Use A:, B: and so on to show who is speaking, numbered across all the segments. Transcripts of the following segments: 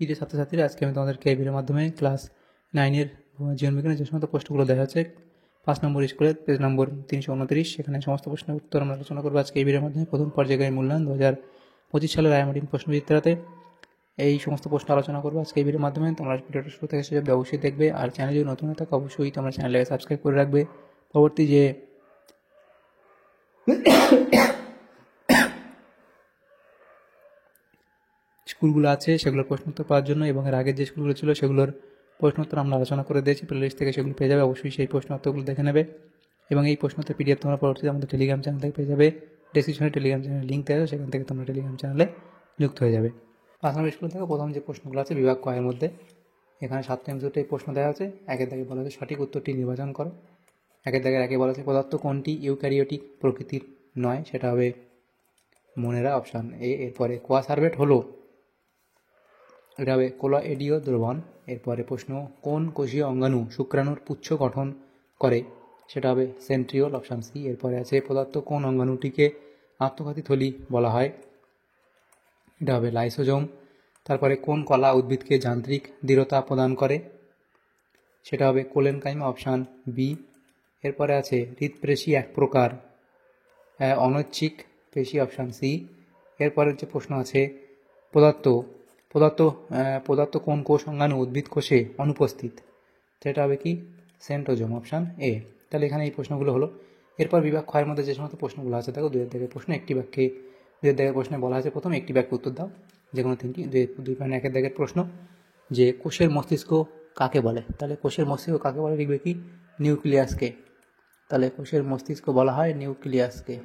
A: প্রিয় ছাত্রছাত্রীরা, আজকে আমি তোমাদেরকে এই ভিডিওর মাধ্যমে ক্লাস 9-এর জীবনবিজ্ঞানের যে সমস্ত প্রশ্নগুলো দেখা যাচ্ছে 5 নম্বর স্কুলের পেজ নম্বর 329, সেখানে সমস্ত প্রশ্নের উত্তর আমরা আলোচনা করবো আজকে এই ভিডিওর মাধ্যমে। প্রথম পর্যায়ের মূল্যায়ন 2025 সালের রায়মার্টিন প্রশ্নবিচিত্রাতে এই সমস্ত প্রশ্ন আলোচনা করবো আজকে এই ভিডিওর মাধ্যমে। তোমরা ভিডিওটা শুরু থেকে শেষ অবধি অবশ্যই দেখবে, আর চ্যানেলে যদি নতুন হয়ে থাকে অবশ্যই তোমরা চ্যানেলটাকে সাবস্ক্রাইব করে রাখবে। পরবর্তী যে স্কুলগুলো আছে সেগুলোর প্রশ্নোত্তর পাওয়ার জন্য এবং এর আগের যে স্কুলগুলো ছিল সেগুলোর প্রশ্নোত্তর আমরা আলোচনা করে দিয়েছি, প্লেলিস্ট থেকে সেগুলো পেয়ে যাবে। অবশ্যই সেই প্রশ্নোত্তরগুলো দেখে নেবে এবং এই প্রশ্নোত্তর পিডিএফ তোমরা পরবর্তীতে আমাদের টেলিগ্রাম চ্যানেল থেকে পেয়ে যাবে। ডেসক্রিপশনে টেলিগ্রাম চ্যানেলের লিঙ্ক দেওয়া, সেখান থেকে তোমরা টেলিগ্রাম চ্যানেলে যুক্ত হয়ে যাবে। 5 নম্বর স্কুল থেকে প্রথম যে প্রশ্নগুলো আছে বিভাগ ক এর মধ্যে, এখানে 7 এমসিকিউতে এই প্রশ্ন দেওয়া আছে। একের দাগে বলা আছে সঠিক উত্তরটি নির্বাচন করো। একের দাগের একে বলা আছে পদার্থ কোনটি ইউক্যারিওটিক প্রকৃতির নয়, সেটা হবে মনেরা অপশান এ। এরপরে কোয়াসার্ভেট হলো, এটা হবে কোলয়েডীয় দ্রবণ। এরপরে প্রশ্ন কোন কোষীয় অঙ্গাণু শুক্রাণুর পুচ্ছ গঠন করে, সেটা হবে সেন্ট্রিওল অপশান সি। এরপরে আছে পদার্থ কোন অঙ্গাণুটিকে আত্মঘাতী থলি বলা হয়, এটা হবে লাইসোজোম। তারপরে কোন কলা উদ্ভিদকে যান্ত্রিক দৃঢ়তা প্রদান করে, সেটা হবে কোলেনকাইমা অপশান বি। এরপরে আছে হৃৎপেশী এক প্রকার অনৈচ্ছিক পেশি অপশান সি। এরপরের যে প্রশ্ন আছে পদার্থ কোন কোষ অঙ্গাণু উদ্ভিদ কোষে অনুপস্থিত, সেটা হবে কি সেন্ট্রোজোম অপশান এ। তাহলে এখানে এই প্রশ্নগুলো হলো। এরপর বিভাগ ক্ষয়ের মধ্যে যে সমস্ত প্রশ্নগুলো আছে দেখো, 2 দাগের প্রশ্ন একটি বাক্যে, 2 দাগের প্রশ্নে বলা আছে প্রথম একটি বাক্যে উত্তর দাও, যে কোনো 3টি। 2.1 দাগের প্রশ্ন যে কোষের মস্তিষ্ক কাকে বলে, তাহলে কোষের মস্তিষ্ক কাকে বলে লিখবে কি নিউক্লিয়াসকে। তাহলে কোষের মস্তিষ্ক বলা হয় নিউক্লিয়াসকে।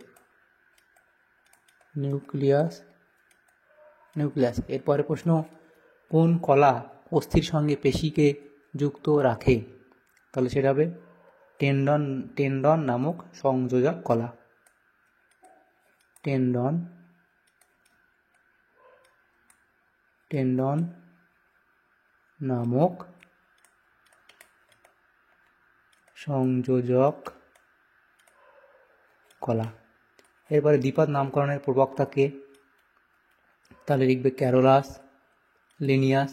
A: এরপরে প্রশ্ন কোন কলা অস্থির সঙ্গে পেশিকে যুক্ত রাখে, তাহলে সেটা হবে টেন্ডন নামক সংযোজক কলা। টেন্ডন নামক সংযোজক কলা। এরপরে দ্বিপদ নামকরণের প্রবক্তাকে, তাহলে লিখবে ক্যারোলাস লিনিয়াস।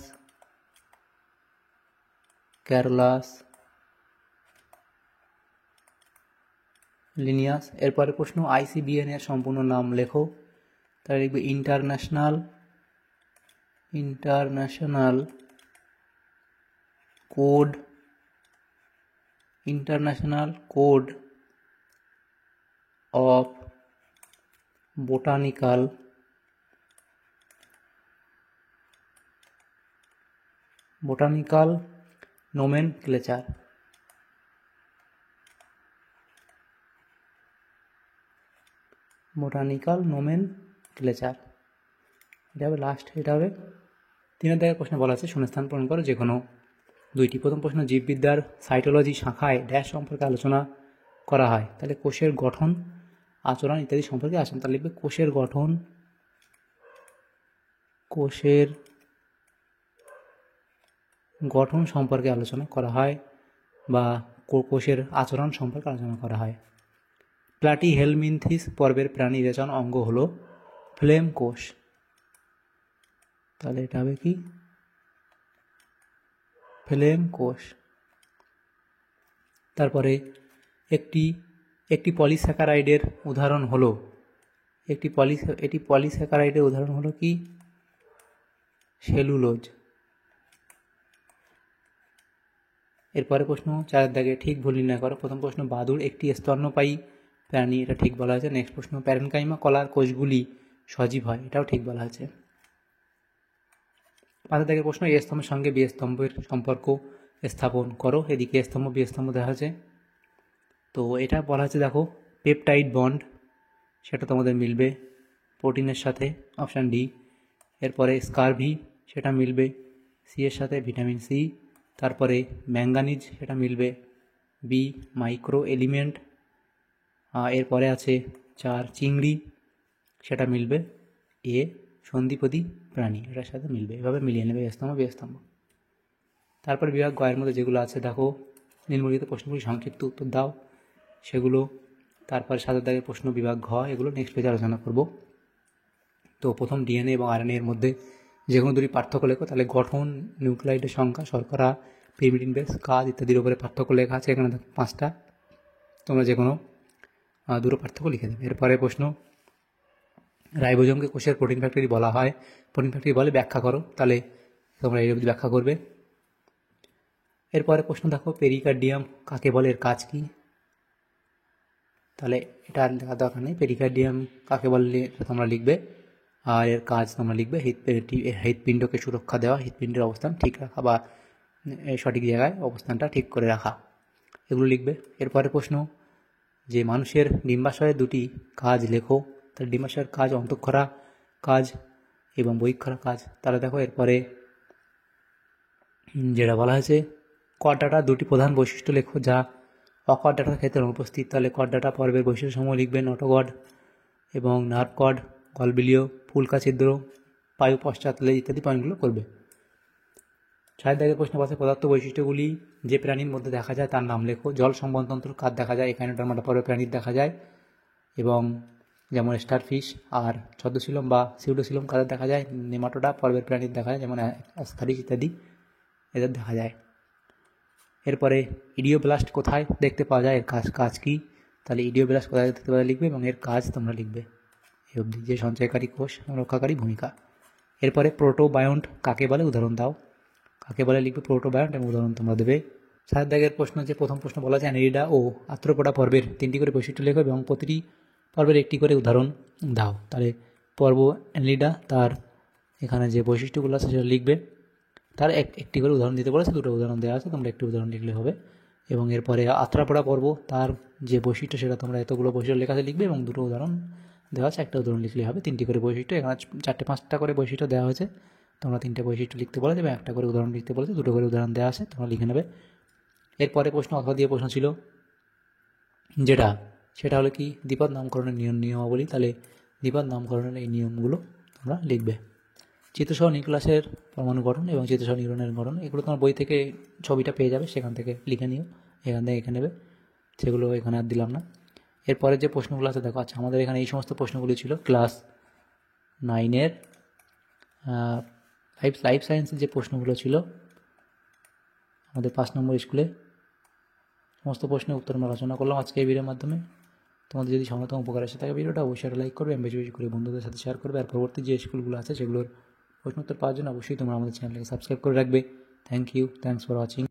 A: এরপরে প্রশ্ন ICBN এর সম্পূর্ণ নাম লেখো, তাহলে লিখবে international code of botanical nomenclature. এটা হবে লাস্ট, এটা হবে 3 দাগের প্রশ্নে বলা আছে শূন্যস্থান পূরণ করো যে কোনো 2টি। প্রথম প্রশ্ন জীববিদ্যার সাইটোলজি শাখায় ড্যাশ সম্পর্কে আলোচনা করা হয়, তাহলে কোষের গঠন, আচরণ ইত্যাদি সম্পর্কে আসেন। তাহলে লিখবে কোষের গঠন সম্পর্কে আলোচনা করা হয় বা কোষের আচরণ সম্পর্কে আলোচনা করা হয়। প্লাটিহেলমিনথিস পর্বের প্রাণী রেচন অঙ্গ হলো ফ্লেম কোষ, তাহলে এটা হবে কি ফ্লেম কোষ। তারপরে একটি পলিস্যাকারাইডের উদাহরণ হলো কি সেলুলোজ। এরপরে প্রশ্ন 4 দাগে ঠিক ভুল নির্ণয় করো। প্রথম প্রশ্ন বাদুড় একটি স্তন্যপায়ী প্রাণী, এটা ঠিক বলা হয়েছে। নেক্সট প্রশ্ন প্যারেনকাইমা কলার কোষগুলি সজীব হয়, এটাও ঠিক বলা হয়েছে। 5 দাগের প্রশ্ন এ স্তম্ভের সঙ্গে বি স্তম্ভের সম্পর্ক স্থাপন করো। এদিকে স্তম্ভ বি স্তম্ভ দেখা হয়েছে, তো এটা বলা হচ্ছে দেখো পেপটাইড বন্ড, সেটা তোমাদের মিলবে প্রোটিনের সাথে অপশান ডি। এরপরে স্কারভি, সেটা মিলবে সি এর সাথে ভিটামিন সি। তারপরে ম্যাঙ্গানিজ, সেটা মিলবে বি মাইক্রো এলিমেন্ট। এরপরে আছে 4 চিংড়ি, সেটা মিলবে এ সন্ধিপদী প্রাণী, এটার সাথে মিলবে। এভাবে মিলিয়ে নেবে স্তম্ভ বি স্তম্ভ। তারপর বিভাগ গ এর মধ্যে যেগুলো আছে দেখো নিম্নলিখিত প্রশ্নগুলি সংক্ষিপ্ত উত্তর দাও, সেগুলো। তারপর 7 দাগের প্রশ্ন বিভাগ ঘ, এগুলো নেক্সট পেজে আলোচনা করব। তো প্রথম ডিএনএ এবং আরএনএ এর মধ্যে যে কোনো দুটি পার্থক্য লেখো, তাহলে গঠন, নিউক্লিয়াইডের সংখ্যা, শর্করা, পিরিমিড ইনডেক্স, কাজ ইত্যাদির উপরে পার্থক্য লেখা আছে। এখানে দেখো 5টা, তোমরা যে কোনো দুটো পার্থক্য লিখে দেবে। এরপরে প্রশ্ন, রাইবোজোমকে কোষের প্রোটিন ফ্যাক্টরি বলা হয়, প্রোটিন ফ্যাক্টরি বলে ব্যাখ্যা করো, তাহলে তোমরা এই অবধি ব্যাখ্যা করবে। এরপরে প্রশ্ন দেখো, পেরিকার্ডিয়াম কাকে বলে, এর কাজ কী, তাহলে এটা লেখার দরকার নেই। পেরিকার্ডিয়াম কাকে বলে তোমরা লিখবে, আর এর কাজ তোমরা লিখবে হৃৎপিণ্ডকে সুরক্ষা দেওয়া, হৃৎপিণ্ডের অবস্থান ঠিক রাখা বা সঠিক জায়গায় অবস্থানটা ঠিক করে রাখা, এগুলো লিখবে। এরপরে প্রশ্ন, যে মানুষের ডিম্বাশয়ের দুটি কাজ লেখো, তাহলে ডিম্বাশয়ের কাজ অন্তঃক্ষরা কাজ এবং বহিঃক্ষরা কাজ। তাহলে দেখো এরপরে যেটা বলা হয়েছে, কর্ডাটার দুটি প্রধান বৈশিষ্ট্য লেখো যা অকর্ডাটার ক্ষেত্রে অনুপস্থিত। তাহলে কর্ডাটা পর্বের বৈশিষ্ট্যসমূহ লিখবে, নটোকর্ড এবং নার্ভ কর্ড, গলবিলীয়, ফুলকা ছিদ্র, পায়ু পশ্চাৎলেজ ইত্যাদি পয়েন্টগুলো করবে। 6 দাগের প্রশ্ন পাশে পদার্থ বৈশিষ্ট্যগুলি যে প্রাণীর মধ্যে দেখা যায় তার নাম লেখো। জল সংবহনতন্ত্র কার দেখা যায়, একাইনোডার্মাটা পর্বের প্রাণীর দেখা যায়, এবং যেমন স্টারফিশ আর ছদ্মশিলম বা সিউডোশিলম কাদের দেখা যায়, নেমাটোডা পর্বের প্রাণীর দেখা যায়, যেমন অ্যাসথারিস ইত্যাদি এদের দেখা যায়। এরপরে ইডিওব্লাস্ট কোথায় দেখতে পাওয়া যায়, এর কাজ কী, তাহলে ইডিওব্লাস্ট কোথায় দেখতে পাওয়া যায় লিখবে এবং এর কাজ তোমরা লিখবে এই অবধি, যে সঞ্চয়কারী কোষ, রক্ষাকারী ভূমিকা। এরপরে প্রোটোবায়ন্ট কাকে বলে, উদাহরণ দাও, কাকে বলে লিখবে প্রোটোবায়ন্ট এবং উদাহরণ তোমরা দেবে। 7 দাগের প্রশ্ন, যে প্রথম প্রশ্ন বলা আছে অ্যানেলিডা ও আর্থ্রোপোডা পর্বের 3টি করে বৈশিষ্ট্য লেখো এবং প্রতিটি পর্বের একটি করে উদাহরণ দাও। তাহলে পর্ব অ্যানেলিডা, তার এখানে যে বৈশিষ্ট্যগুলো আছে সেটা লিখবে, তার একটি করে উদাহরণ দিতে বলেছে, দুটো উদাহরণ দেওয়া আছে, তোমরা একটি উদাহরণ লিখলে হবে। এবং এরপরে আর্থ্রোপোডা পর্ব, তার যে বৈশিষ্ট্য সেটা তোমরা এতগুলো বৈশিষ্ট্য লেখাতে লিখবে এবং দুটো উদাহরণ দেওয়া আছে, একটা উদাহরণ লিখলে হবে। 3টি করে বৈশিষ্ট্য, এখানে 4-5টা করে বৈশিষ্ট্য দেওয়া হয়েছে, তোমরা 3টে বৈশিষ্ট্য লিখতে বলেছে এবং একটা করে উদাহরণ লিখতে বলেছে, দুটো করে উদাহরণ দেওয়া আছে, তোমরা লিখে নেবে। এরপরে প্রশ্ন অথবা দিয়ে প্রশ্ন ছিল সেটা হলো কি, দ্বিপদ নামকরণের নিয়মাবলী। তাহলে দ্বিপদ নামকরণের এই নিয়মগুলো তোমরা লিখবে। চিত্রসহ নিউক্লিয়াসের পরমাণু গঠন এবং চিত্রসহ নিউরনের গঠন, এগুলো তোমার বই থেকে ছবিটা পেয়ে যাবে, সেখান থেকে লিখে নিও, এখান থেকে এঁকে নেবে, সেগুলো এখানে আর দিলাম না। এরপরে যে প্রশ্নগুলো আছে দেখো, আচ্ছা আমাদের এখানে এই সমস্ত প্রশ্নগুলি ছিল ক্লাস 9-এর লাইফ সায়েন্সের যে প্রশ্নগুলো ছিল আমাদের 5 নম্বর স্কুলে, সমস্ত প্রশ্নের উত্তর আমরা আলোচনা করলাম আজকে এই ভিডিওর মাধ্যমে। তোমাদের যদি সমতম উপকার আসে থাকে ভিডিওটা অবশ্যই একটা লাইক করবে, বেশি বেশি করে বন্ধুদের সাথে শেয়ার করবে, আর পরবর্তী যে স্কুলগুলো আছে সেগুলোর প্রশ্নোত্তর পাওয়ার জন্য অবশ্যই তোমরা আমাদের চ্যানেলকে সাবস্ক্রাইব করে রাখবে। Thank you, thanks for watching.